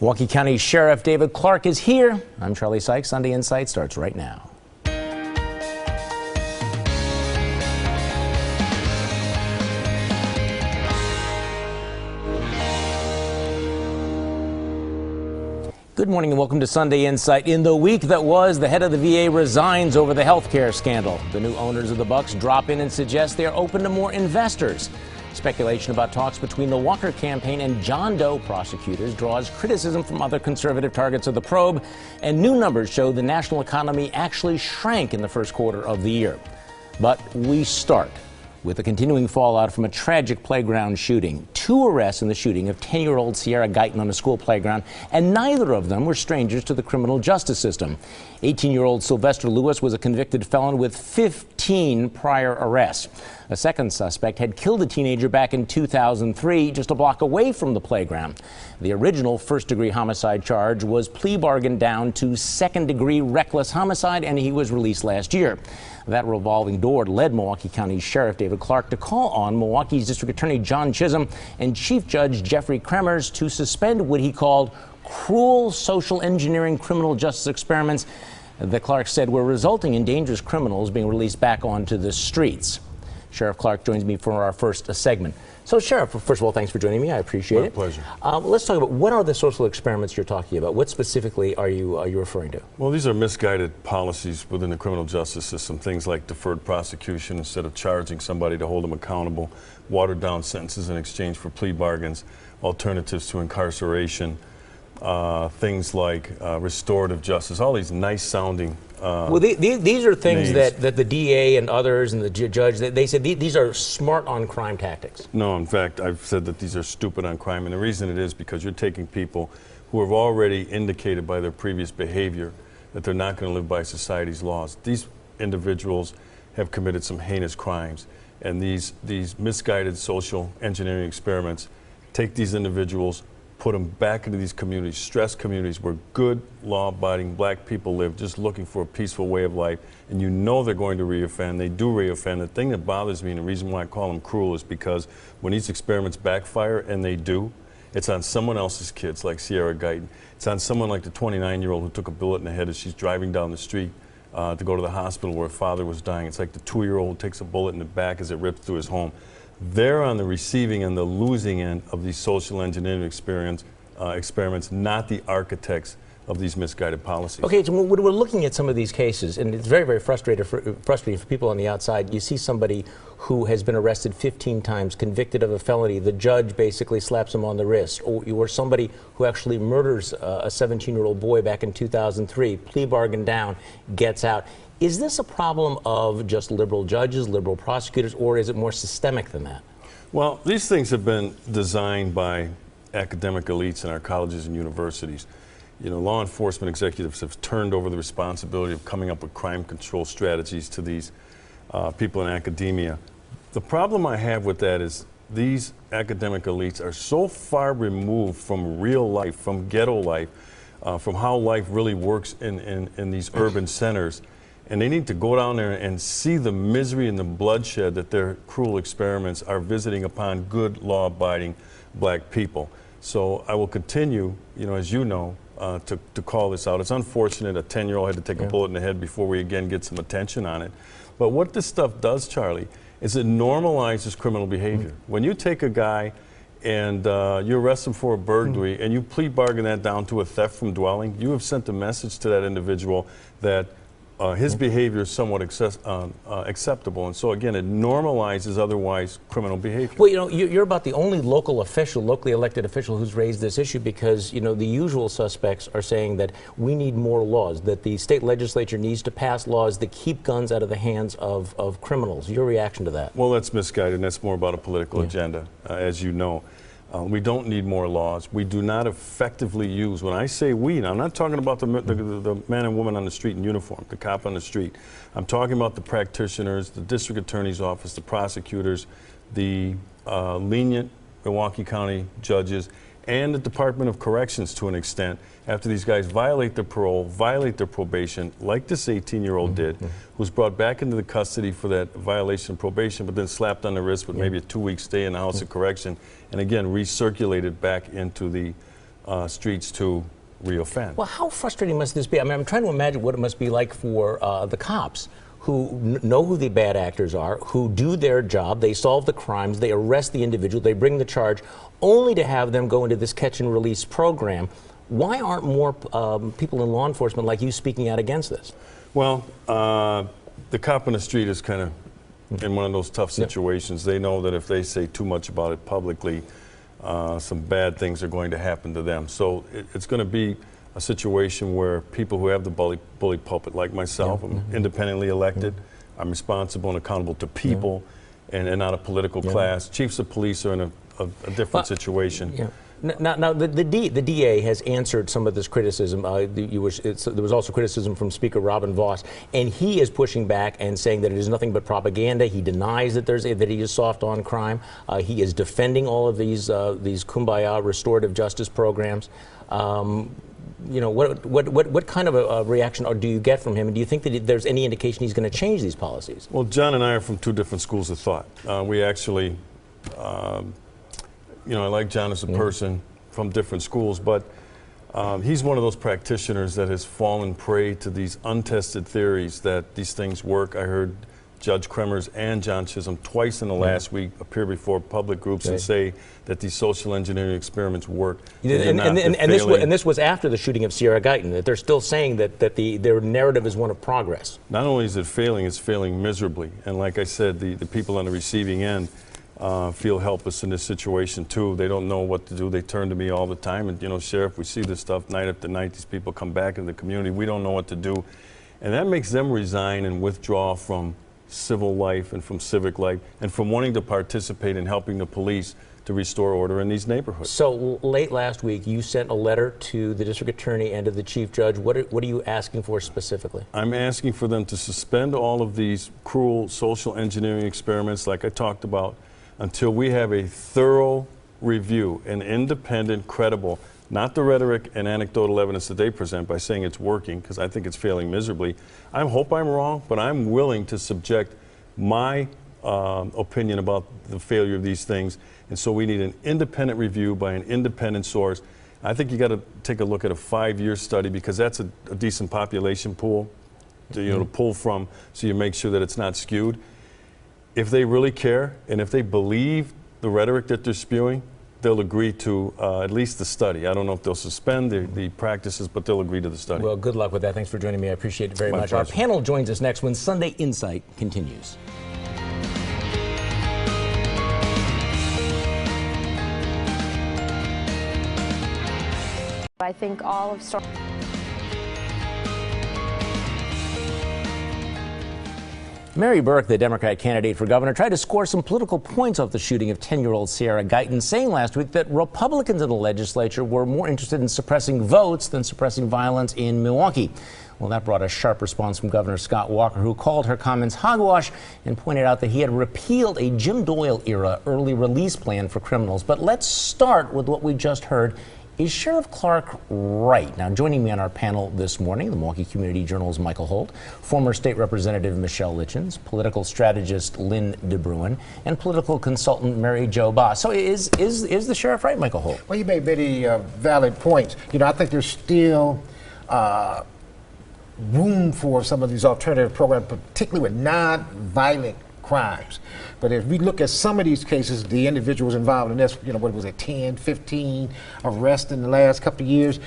Milwaukee County Sheriff David Clarke is here. I'm Charlie Sykes. Sunday Insight starts right now. Good morning and welcome to Sunday Insight. In the week that was, the head of the VA resigns over the health care scandal. The new owners of the Bucks drop in and suggest they are open to more investors. Speculation about talks between the Walker campaign and John Doe prosecutors draws criticism from other conservative targets of the probe, and new numbers show the national economy actually shrank in the first quarter of the year. But we start with the continuing fallout from a tragic playground shooting. 2 arrests in the shooting of 10-year-old Sierra Guyton on a school playground, and neither of them were strangers to the criminal justice system. 18-year-old Sylvester Lewis was a convicted felon with 15 prior arrests. A second suspect had killed a teenager back in 2003, just a block away from the playground. The original first-degree homicide charge was plea bargained down to second-degree reckless homicide, and he was released last year. That revolving door led Milwaukee County Sheriff David Clarke to call on Milwaukee's District Attorney John Chisholm and Chief Judge Jeffrey Kremers to suspend what he called cruel social engineering criminal justice experiments that Clarke said were resulting in dangerous criminals being released back onto the streets. Sheriff Clarke joins me for our first segment. So, Sheriff, first of all, thanks for joining me. I appreciate it. My pleasure. Let's talk about what are the social experiments you're talking about. What specifically are you referring to? Well, these are misguided policies within the criminal justice system. Things like deferred prosecution instead of charging somebody to hold them accountable, watered down sentences in exchange for plea bargains, alternatives to incarceration, things like restorative justice, all these nice sounding well, these are things names. that the DA and others and the judge, they said these are smart on crime tactics. No, in fact, I've said that these are stupid on crime, and the reason it is because you're taking people who have already indicated by their previous behavior that they're not going to live by society's laws. These individuals have committed some heinous crimes, and these misguided social engineering experiments take these individuals, put them back into these communities, stressed communities where good, law-abiding black people live, just looking for a peaceful way of life, and you know they're going to reoffend. They do reoffend. The thing that bothers me, and the reason why I call them cruel, is because when these experiments backfire, and they do, it's on someone else's kids, like Sierra Guyton. It's on someone like the 29-year-old who took a bullet in the head as she's driving down the street to go to the hospital where her father was dying. It's like the 2-year-old who takes a bullet in the back as it rips through his home. They're on the receiving and the losing end of these social engineering experiments, not the architects of these misguided policies. Okay, so when we're looking at some of these cases, and it's very, very frustrating for people on the outside. You see somebody who has been arrested 15 times, convicted of a felony. The judge basically slaps him on the wrist. Or somebody who actually murders a 17-year-old boy back in 2003, plea bargain down, gets out. Is this a problem of just liberal judges, liberal prosecutors, or is it more systemic than that? Well, these things have been designed by academic elites in our colleges and universities. You know, law enforcement executives have turned over the responsibility of coming up with crime control strategies to these people in academia. The problem I have with that is these academic elites are so far removed from real life, from ghetto life, from how life really works in these urban centers. And they need to go down there and see the misery and the bloodshed that their cruel experiments are visiting upon good, law-abiding black people. So I will continue, you know, as you know, to call this out. It's unfortunate a 10-year-old had to take a bullet in the head before we again get some attention on it. But what this stuff does, Charlie, is it normalizes criminal behavior. When you take a guy and you arrest him for a burglary and you plea bargain that down to a theft from dwelling, you have sent a message to that individual that his behavior is somewhat acceptable, and so again, it normalizes otherwise criminal behavior. Well, you know, you're about the only local official, locally elected official, who's raised this issue because, you know, the usual suspects are saying that we need more laws, that the state legislature needs to pass laws that keep guns out of the hands of criminals. Your reaction to that? Well, that's misguided, and that's more about a political agenda, as you know. We don't need more laws. We do not effectively use, when I say we, now I'm not talking about the man and woman on the street in uniform, the cop on the street. I'm talking about the practitioners, the district attorney's office, the prosecutors, the lenient Milwaukee County judges, and the Department of Corrections to an extent, after these guys violate their parole, violate their probation, like this 18-year-old did, who's brought back into the custody for that violation of probation, but then slapped on the wrist with maybe a 2-week stay in the House of Correction, and again recirculated back into the streets to reoffend. Well, how frustrating must this be? I mean, I'm trying to imagine what it must be like for the cops who know who the bad actors are, who do their job, they solve the crimes, they arrest the individual, they bring the charge, only to have them go into this catch and release program. Why aren't more people in law enforcement like you speaking out against this? Well, the cop on the street is kind of in one of those tough situations. They know that if they say too much about it publicly, some bad things are going to happen to them. So it's going to be a situation where people who have the bully pulpit, like myself, I'm independently elected, I'm responsible and accountable to people and not a political class. Chiefs of police are in a different situation. Now the DA has answered some of this criticism. There was also criticism from Speaker Robin Vos, and he is pushing back and saying that it is nothing but propaganda. He denies that he is soft on crime. He is defending all of these kumbaya restorative justice programs. You know, what kind of a reaction do you get from him, and do you think that there's any indication he's going to change these policies? Well, John and I are from two different schools of thought. We actually, you know, I like John as a person from different schools, but he's one of those practitioners that has fallen prey to these untested theories that these things work. I heard Judge Kremers and John Chisholm twice in the last week appear before public groups and say that these social engineering experiments work. And this was after the shooting of Sierra Guyton, that they're still saying that their narrative is one of progress. Not only is it failing, it's failing miserably. And like I said, the people on the receiving end feel helpless in this situation too. They don't know what to do. They turn to me all the time, and you know, Sheriff, we see this stuff night after night. These people come back into the community. We don't know what to do. And that makes them resign and withdraw from civil life and from civic life and from wanting to participate in helping the police to restore order in these neighborhoods. So late last week, you sent a letter to the district attorney and to the chief judge. What are you asking for specifically? I'm asking for them to suspend all of these cruel social engineering experiments like I talked about until we have a thorough review, an independent, credible, not the rhetoric and anecdotal evidence that they present by saying it's working, because I think it's failing miserably. I hope I'm wrong, but I'm willing to subject my opinion about the failure of these things. And so we need an independent review by an independent source. I think you got to take a look at a 5-year study, because that's a decent population pool to, to pull from, so you make sure that it's not skewed. If they really care and if they believe the rhetoric that they're spewing, they'll agree to at least the study. I don't know if they'll suspend the practices, but they'll agree to the study. Well, good luck with that. Thanks for joining me. I appreciate it very much. Pleasure. Our panel joins us next when Sunday Insight continues. I think all of Mary Burke, the Democrat candidate for governor, tried to score some political points off the shooting of 10-year-old Sierra Guyton, saying last week that Republicans in the legislature were more interested in suppressing votes than suppressing violence in Milwaukee. Well, that brought a sharp response from Governor Scott Walker, who called her comments hogwash and pointed out that he had repealed a Jim Doyle-era early release plan for criminals. But let's start with what we just heard. Is Sheriff Clarke right? Now, joining me on our panel this morning, the Milwaukee Community Journal's Michael Holt, former State Representative Michelle Litchens, political strategist Lynn DeBruin, and political consultant Mary Jo Boss. So is the sheriff right, Michael Holt? Well, you made many valid points. You know, I think there's still room for some of these alternative programs, particularly with non-violent crimes. But if we look at some of these cases, the individuals involved in this, you know, what was it, 10, 15 arrests in the last couple of years,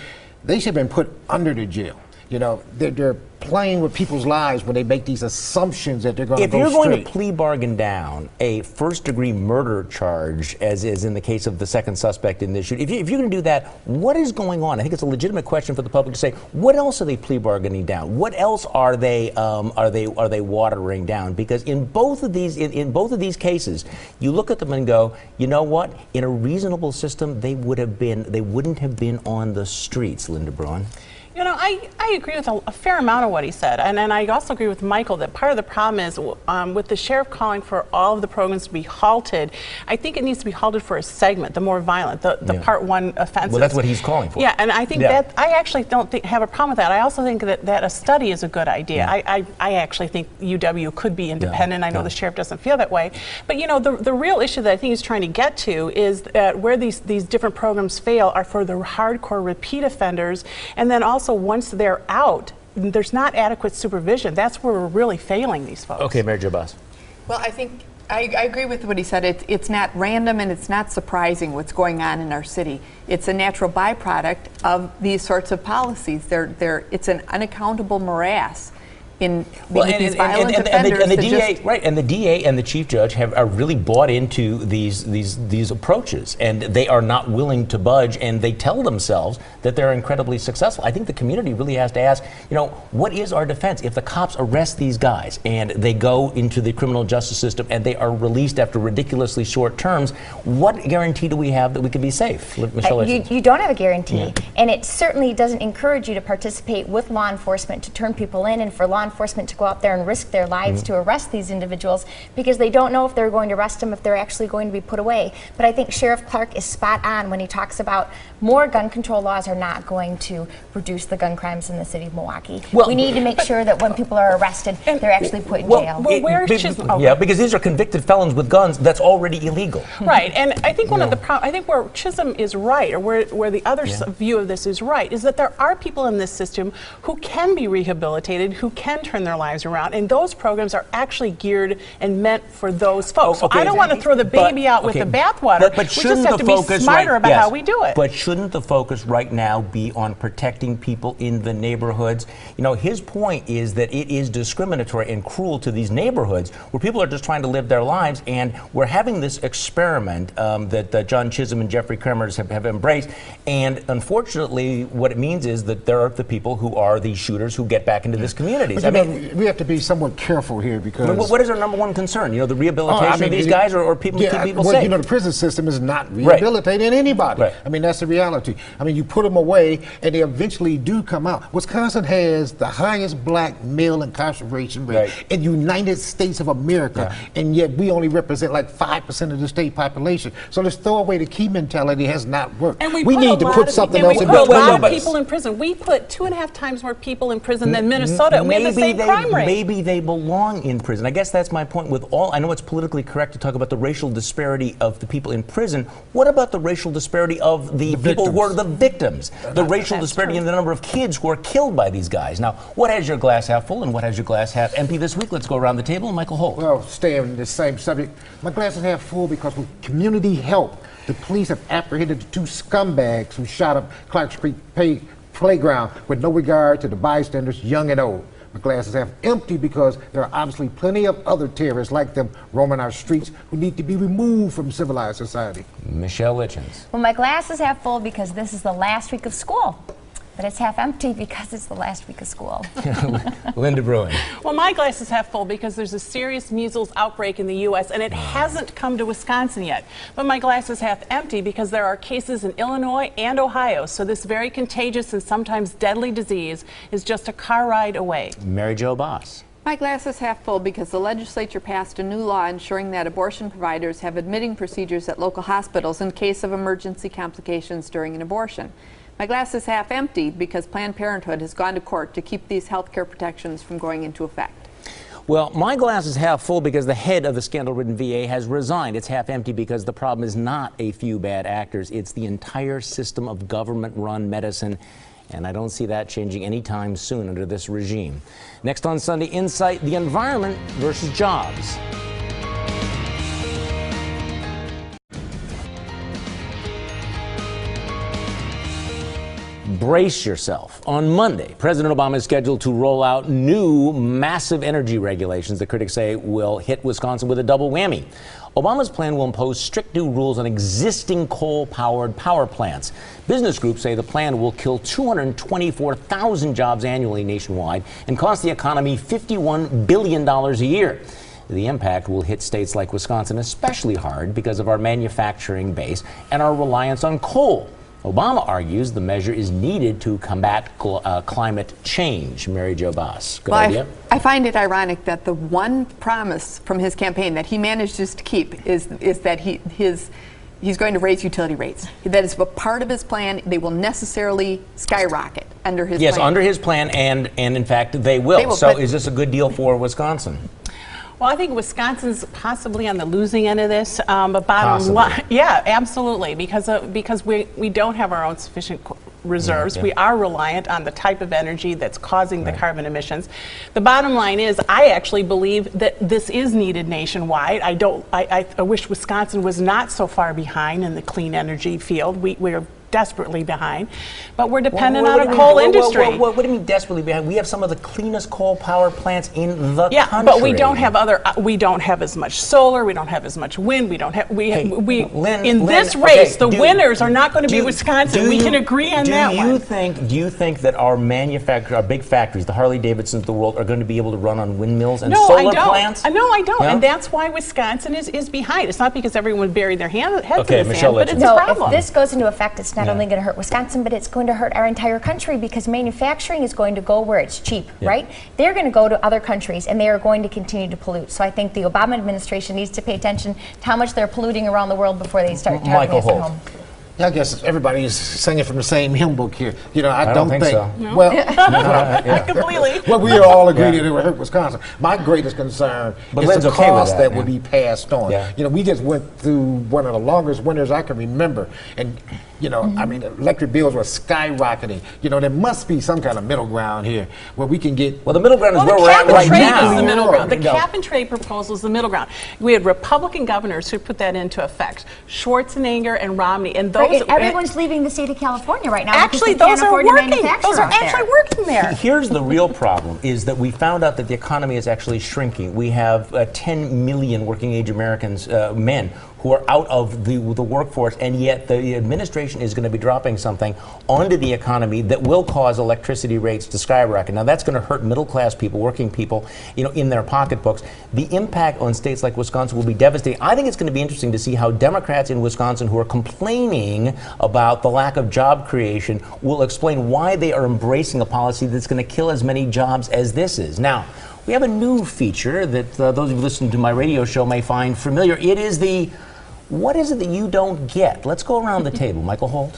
they should have been put under the jail. You know, they're playing with people's lives when they make these assumptions that they're going to go straight. If you're going to plea bargain down a first-degree murder charge, as is in the case of the second suspect in this shooting, if you're going to do that, what is going on? I think it's a legitimate question for the public to say, what else are they plea bargaining down? What else are they watering down? Because in both of these cases, you look at them and go, you know what? In a reasonable system, they wouldn't have been on the streets, Linda Bruin. You know, I agree with a fair amount of what he said, and I also agree with Michael that part of the problem is with the sheriff calling for all of the programs to be halted. I think it needs to be halted for a segment, the more violent, the Part 1 offenses. Well, that's what he's calling for. Yeah, and I think that I actually don't have a problem with that. I also think that a study is a good idea. Yeah. I actually think UW could be independent. I know the sheriff doesn't feel that way, but you know, the real issue that I think he's trying to get to is that where these different programs fail are for the hardcore repeat offenders, and then also once they're out, there's not adequate supervision. That's where we're really failing these folks. Okay, Mary Jo Boss. Well, I think I agree with what he said. It's not random and it's not surprising what's going on in our city. It's a natural byproduct of these sorts of policies. It's an unaccountable morass in these violent offenders. And the DA and the chief judge are really bought into these approaches, and they are not willing to budge, and they tell themselves that they're incredibly successful. I think the community really has to ask, you know, what is our defense if the cops arrest these guys and they go into the criminal justice system and they are released after ridiculously short terms? What guarantee do we have that we can be safe? Michelle, you don't have a guarantee, and it certainly doesn't encourage you to participate with law enforcement to turn people in, and for law enforcement to go out there and risk their lives to arrest these individuals, because they don't know if they're going to arrest them, if they're actually going to be put away. But I think Sheriff Clarke is spot on when he talks about more gun control laws are not going to reduce the gun crimes in the city of Milwaukee. Well, we need to make sure that when people are arrested, they're actually put in jail. Yeah, because these are convicted felons with guns. That's already illegal. Right, and I think I think where Chisholm is right, or where the other view of this is right, is that there are people in this system who can be rehabilitated, who can turn their lives around, and those programs are actually geared and meant for those folks. So I don't want to throw the baby out with the bathwater. But we just have to be smarter about how we do it. But shouldn't the focus right now be on protecting people in the neighborhoods? You know, his point is that it is discriminatory and cruel to these neighborhoods where people are just trying to live their lives, and we're having this experiment that John Chisholm and Jeffrey Kremers have embraced, and unfortunately what it means is that there are the people who are the shooters who get back into this communities. I mean, we have to be somewhat careful here, because what is our number one concern? You know, the rehabilitation of these guys, or people keep people safe? You know, the prison system is not rehabilitating anybody. Right. I mean, that's the reality. I mean, you put them away and they eventually do come out. Wisconsin has the highest black male incarceration rate in the United States of America, and yet we only represent like 5% of the state population. So this throwaway the key mentality has not worked. And we need to put something else in place. We put a lot of place. people in prison. We put 2.5 times more people in prison than Minnesota, and we have the same crime rate. Maybe they belong in prison. I guess that's my point with all. I know it's politically correct to talk about the racial disparity of the people in prison. What about the racial disparity of the people who are the victims? The racial disparity in the number of kids who are killed by these guys. Now, what has your glass half full and what has your glass half empty this week? Let's go around the table. Michael Holt. Well, staying in the same subject, my glass is half full because with community help, the police have apprehended the two scumbags who shot up Clark Street playground with no regard to the bystanders, young and old. My glass is half empty because there are obviously plenty of other terrorists like them roaming our streets who need to be removed from civilized society. Michelle Litchens. Well, my glass is half full because this is the last week of school. But it's half empty because it's the last week of school. Linda Bruin. Well, my glass is half full because there's a serious measles outbreak in the U.S. and it hasn't come to Wisconsin yet. But my glass is half empty because there are cases in Illinois and Ohio. So this very contagious and sometimes deadly disease is just a car ride away. Mary Jo Boss. My glass is half full because the legislature passed a new law ensuring that abortion providers have admitting procedures at local hospitals in case of emergency complications during an abortion. My glass is half empty because Planned Parenthood has gone to court to keep these health care protections from going into effect. Well, my glass is half full because the head of the scandal-ridden VA has resigned. It's half empty because the problem is not a few bad actors. It's the entire system of government-run medicine, and I don't see that changing anytime soon under this regime. Next on Sunday Insight, the environment versus jobs. Brace yourself. On Monday, President Obama is scheduled to roll out new massive energy regulations that critics say will hit Wisconsin with a double whammy. Obama's plan will impose strict new rules on existing coal-powered power plants. Business groups say the plan will kill 224,000 jobs annually nationwide and cost the economy $51 billion a year. The impact will hit states like Wisconsin especially hard because of our manufacturing base and our reliance on coal. Obama argues the measure is needed to combat climate change. Mary Jo Boss. Good idea? I find it ironic that the one promise from his campaign that he manages to keep is that he's going to raise utility rates. That is a part of his plan. They will necessarily skyrocket under his plan. Yes, under his plan, and in fact, they will. So is this a good deal for Wisconsin? Well, I think Wisconsin's possibly on the losing end of this, but bottom line, yeah, absolutely, because we don't have our own sufficient reserves. We are reliant on the type of energy that's causing the carbon emissions. The bottom line is, I actually believe that this is needed nationwide. I wish Wisconsin was not so far behind in the clean energy field. We're desperately behind, but we're dependent on a coal industry. What do you mean desperately behind? We have some of the cleanest coal power plants in the country. Yeah, but we don't have we don't have as much solar, we don't have as much wind, we don't have, in this race, the winners are not going to be Wisconsin. We can agree on that one. Do you think that our big factories, the Harley Davidsons of the world, are going to be able to run on windmills and solar plants? No, I don't. And that's why Wisconsin is behind. It's not because everyone buried their head to the Michelle, sand, but it's a problem. If this goes into effect, it's not only going to hurt Wisconsin, but it's going to hurt our entire country, because manufacturing is going to go where it's cheap, right? They're going to go to other countries, and they are going to continue to pollute. So I think the Obama administration needs to pay attention to how much they're polluting around the world before they start targeting us at home. Yeah, I guess everybody's singing from the same hymn book here. You know, I don't think so. No. Well, completely. Well, we all agree that it would hurt Wisconsin. My greatest concern is the cost that would be passed on. You know, we just went through one of the longest winters I can remember, and you know, I mean, electric bills were skyrocketing. You know, there must be some kind of middle ground here where we can get. Well, the middle ground is where we're at right now. The middle ground. The cap and trade proposal is the middle ground. We had Republican governors who put that into effect, Schwarzenegger and Romney, and those. Everyone's leaving the state of California right now. Actually, because they can't those are afford to working. manufacture Those are out actually there. working there. Here's the real problem: is that we found out that the economy is actually shrinking. We have 10 million working-age Americans, men, who are out of the workforce, and yet the administration is going to be dropping something onto the economy that will cause electricity rates to skyrocket. Now, that's going to hurt middle-class people, working people, you know, in their pocketbooks. The impact on states like Wisconsin will be devastating. I think it's going to be interesting to see how Democrats in Wisconsin who are complaining about the lack of job creation will explain why they are embracing a policy that's going to kill as many jobs as this is. Now, we have a new feature that those of you listening to my radio show may find familiar. It is the what is it that you don't get? Let's go around the table. Michael Holt.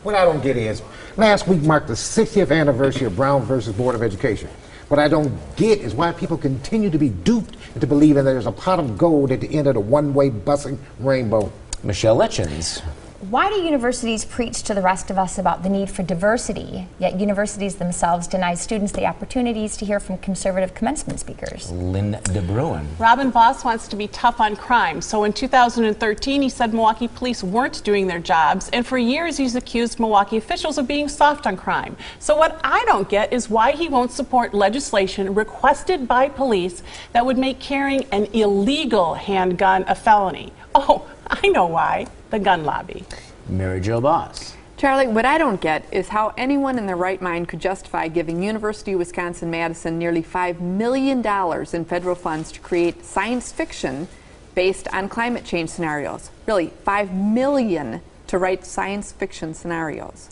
What I don't get is, last week marked the 60th anniversary of Brown versus Board of Education. What I don't get is why people continue to be duped into believing that there's a pot of gold at the end of the one-way busing rainbow. Michelle Litchens. Why do universities preach to the rest of us about the need for diversity, yet universities themselves deny students the opportunities to hear from conservative commencement speakers? Lynn DeBruin. Robin Voss wants to be tough on crime. So in 2013, he said Milwaukee police weren't doing their jobs, and for years he's accused Milwaukee officials of being soft on crime. So what I don't get is why he won't support legislation requested by police that would make carrying an illegal handgun a felony. Oh, I know why. The gun lobby. Mary Jo Boss. Charlie, what I don't get is how anyone in their right mind could justify giving University of Wisconsin-Madison nearly $5 million in federal funds to create science fiction based on climate change scenarios. Really, $5 million to write science fiction scenarios.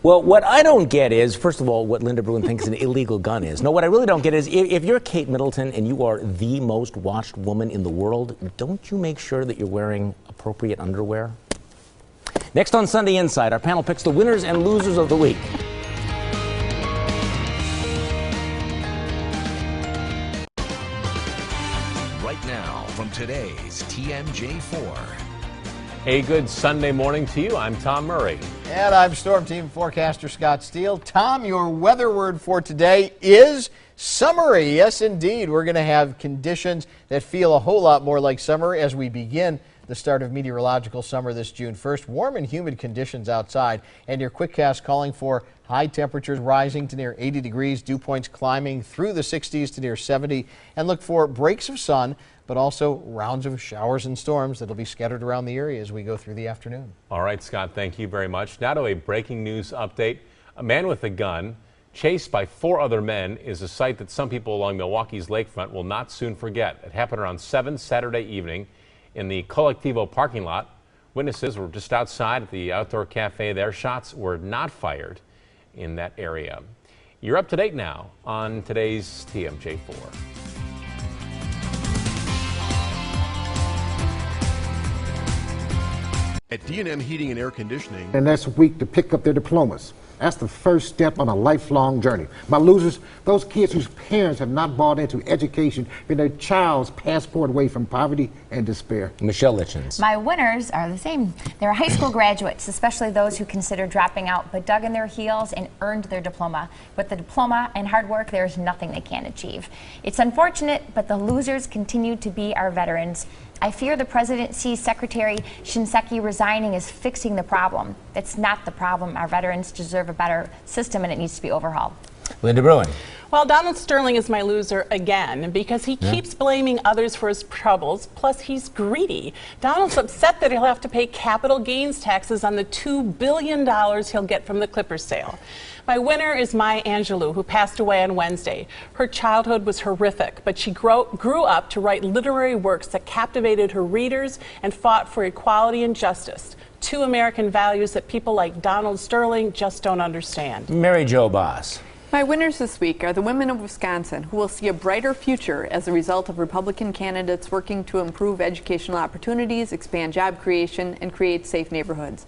Well, what I don't get is, first of all, what Linda Bruin thinks an illegal gun is. No, what I really don't get is, if you're Kate Middleton and you are the most watched woman in the world, don't you make sure that you're wearing appropriate underwear? Next on Sunday Inside, our panel picks the winners and losers of the week. Right now, from today's TMJ4. A good Sunday morning to you. I'm Tom Murray. And I'm Storm Team forecaster Scott Steele. Tom, your weather word for today is summery. Yes, indeed. We're going to have conditions that feel a whole lot more like summer as we begin the start of meteorological summer this June 1st. Warm and humid conditions outside, and your quickcast calling for high temperatures rising to near 80 degrees, dew points climbing through the 60s to near 70, and look for breaks of sun, but also rounds of showers and storms that'll be scattered around the area as we go through the afternoon. All right, Scott, thank you very much. Now to a breaking news update. A man with a gun chased by 4 other men is a sight that some people along Milwaukee's lakefront will not soon forget. It happened around 7 Saturday evening in the Collectivo parking lot. Witnesses were just outside at the outdoor cafe there. Shots were not fired in that area. You're up to date now on today's TMJ4. At D&M Heating and Air Conditioning. And that's week to pick up their diplomas. That's the first step on a lifelong journey. My losers, those kids whose parents have not bought into education, been their child's passport away from poverty and despair. Michelle Litchens. My winners are the same. They're high school graduates, especially those who considered dropping out, but dug in their heels and earned their diploma. With the diploma and hard work, there's nothing they can't achieve. It's unfortunate, but the losers continue to be our veterans. I fear the presidency's Secretary Shinseki resigning is fixing the problem. That's not the problem. Our veterans deserve a better system, and it needs to be overhauled. Linda Bruin. Well, Donald Sterling is my loser again because he keeps blaming others for his troubles, plus he's greedy. Donald's upset that he'll have to pay capital gains taxes on the $2 billion he'll get from the Clippers sale. My winner is Maya Angelou, who passed away on Wednesday. Her childhood was horrific, but she grew up to write literary works that captivated her readers and fought for equality and justice, two American values that people like Donald Sterling just don't understand. Mary Jo Boss. My winners this week are the women of Wisconsin, who will see a brighter future as a result of Republican candidates working to improve educational opportunities, expand job creation, and create safe neighborhoods.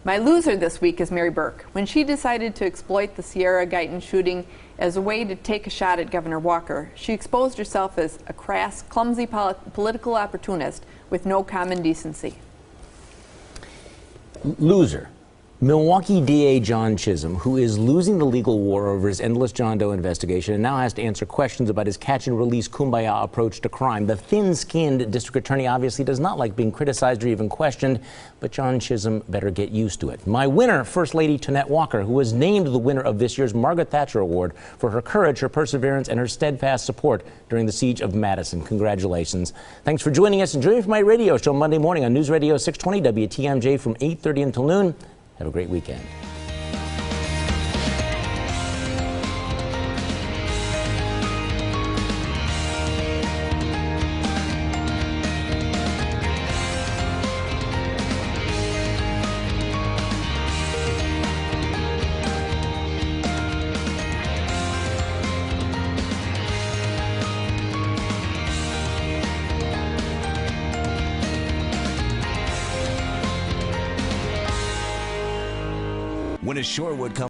My loser this week is Mary Burke. When she decided to exploit the Sierra Guyton shooting as a way to take a shot at Governor Walker, she exposed herself as a crass, clumsy political opportunist with no common decency. Loser. Milwaukee DA John Chisholm, who is losing the legal war over his endless John Doe investigation and now has to answer questions about his catch-and-release kumbaya approach to crime. The thin-skinned district attorney obviously does not like being criticized or even questioned, but John Chisholm better get used to it. My winner, First Lady Tonette Walker, who was named the winner of this year's Margaret Thatcher Award for her courage, her perseverance, and her steadfast support during the siege of Madison. Congratulations. Thanks for joining us and join me for my radio show Monday morning on News Radio 620 WTMJ from 8:30 until noon. Have a great weekend. When a Shorewood